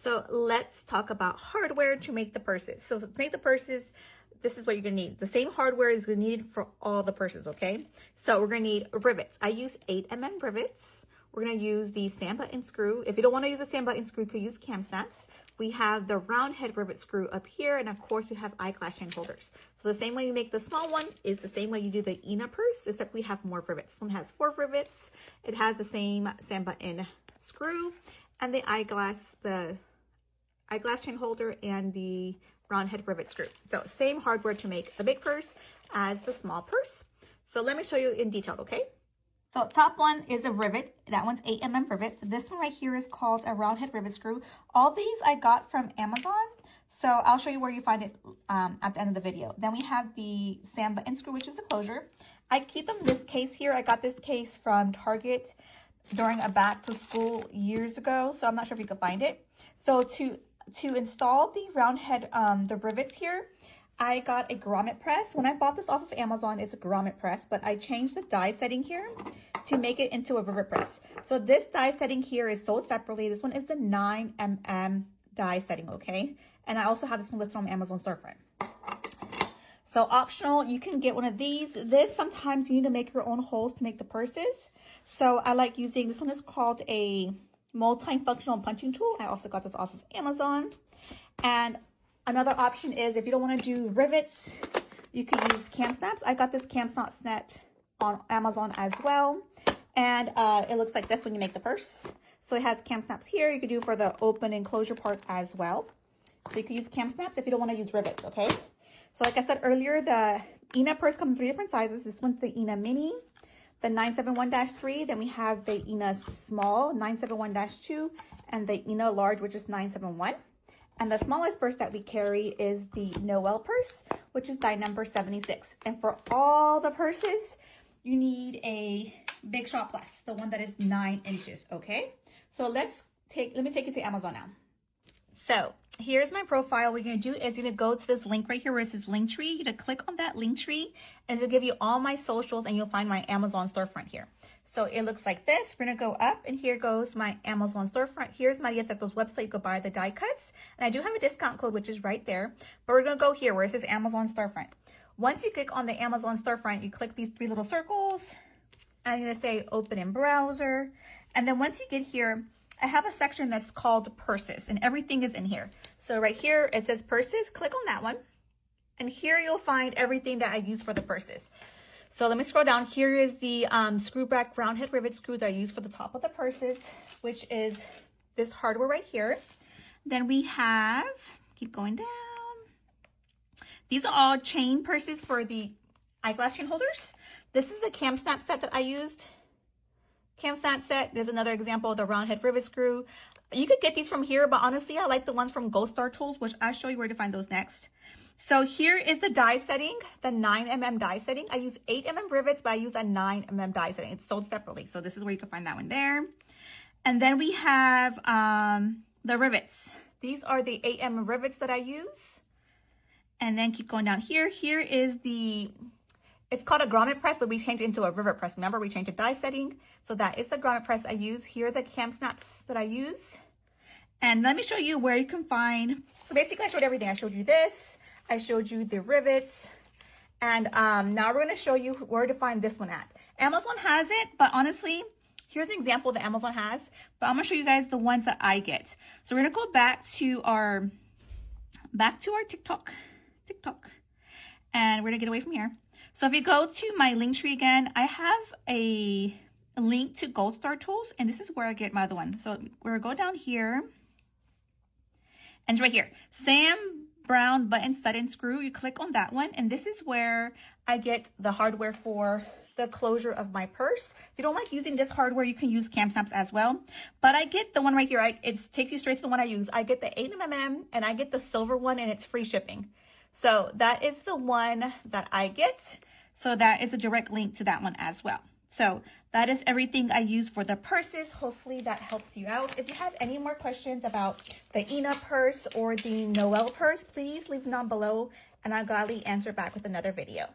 So let's talk about hardware to make the purses. So to make the purses, this is what you're gonna need. The same hardware is gonna need for all the purses, okay? So we're gonna need rivets. I use 8mm rivets. We're gonna use the sand button screw. If you don't wanna use a sand button screw, you could use cam snaps. We have the round head rivet screw up here, and of course we have eyeglass chain holders. So the same way you make the small one is the same way you do the Eina Purse, except we have more rivets. This one has 4 rivets. It has the same sand button screw and the eyeglass chain holder and the round head rivet screw. So same hardware to make the big purse as the small purse. So let me show you in detail, okay? So top one is a rivet. That one's 8mm rivet. This one right here is called a round head rivet screw. All these I got from Amazon. So I'll show you where you find it at the end of the video. Then we have the sand button screw, which is the closure. I keep them in this case here. I got this case from Target during a back to school years ago. So I'm not sure if you can find it. So to install the round head, the rivets here, I got a grommet press. When I bought this off of Amazon, it's a grommet press, but I changed the die setting here to make it into a rivet press. So this die setting here is sold separately. This one is the 9mm die setting, okay? And I also have this one listed on Amazon storefront. So optional, you can get one of these. This, sometimes you need to make your own holes to make the purses. So I like using, this one is called a multi-functional punching tool. I also got this off of Amazon. And another option is if you don't want to do rivets, you could use cam snaps. I got this cam snap set on Amazon as well. And it looks like this when you make the purse. So it has cam snaps here. You could do for the open and closure part as well. So you could use cam snaps if you don't want to use rivets, okay? So like I said earlier, the Eina purse comes in 3 different sizes. This one's the Eina Mini, the 971-3. Then we have the Eina Small, 971-2, and the Eina Large, which is 971. And the smallest purse that we carry is the Noelle Purse, which is die number 76. And for all the purses, you need a Big Shot Plus, the one that is 9 inches, okay? So let me take you to Amazon now. So here's my profile. What you're gonna do is you're gonna go to this link right here where it says Linktree. You're gonna click on that Linktree and it'll give you all my socials and you'll find my Amazon storefront here. So it looks like this. We're gonna go up and here goes my Amazon storefront. Here's my Teto's website. You go buy the die cuts. And I do have a discount code, which is right there. But we're gonna go here where it says Amazon storefront. Once you click on the Amazon storefront, you click these 3 little circles and you're gonna say open in browser. And then once you get here, I have a section that's called purses and everything is in here. So right here, it says purses, click on that one. And here you'll find everything that I use for the purses. So let me scroll down. Here is the screw back round head rivet screw that I use for the top of the purses, which is this hardware right here. Then we have, keep going down. These are all chain purses for the eyeglass chain holders. This is the cam snap set that I used. Cam snap set. There's another example of the round head rivet screw. You could get these from here, but honestly, I like the ones from Gold Star Tools, which I'll show you where to find those next. So here is the die setting, the 9mm die setting. I use 8mm rivets, but I use a 9mm die setting. It's sold separately. So this is where you can find that one there. And then we have the rivets. These are the 8mm rivets that I use. And then keep going down here. Here is the, it's called a grommet press, but we changed it into a rivet press. Remember, we changed the die setting. So that is the grommet press I use. Here are the cam snaps that I use. And let me show you where you can find, so basically I showed everything. I showed you this, I showed you the rivets, and now we're gonna show you where to find this one at. Amazon has it, but honestly, here's an example that Amazon has, but I'm gonna show you guys the ones that I get. So we're gonna go back to our TikTok, and we're gonna get away from here. So if you go to my Linktree again, I have a link to Gold Star Tools, and this is where I get my other one. So we're gonna go down here, and it's right here, Sam Brown button stud and screw. You click on that one, and this is where I get the hardware for the closure of my purse. If you don't like using this hardware, you can use cam snaps as well. But I get the one right here. It takes you straight to the one I use. I get the 8mm, and I get the silver one, and it's free shipping. So that is the one that I get. So that is a direct link to that one as well. So that is everything I use for the purses. Hopefully that helps you out. If you have any more questions about the Eina purse or the Noelle purse, please leave them down below and I'll gladly answer back with another video.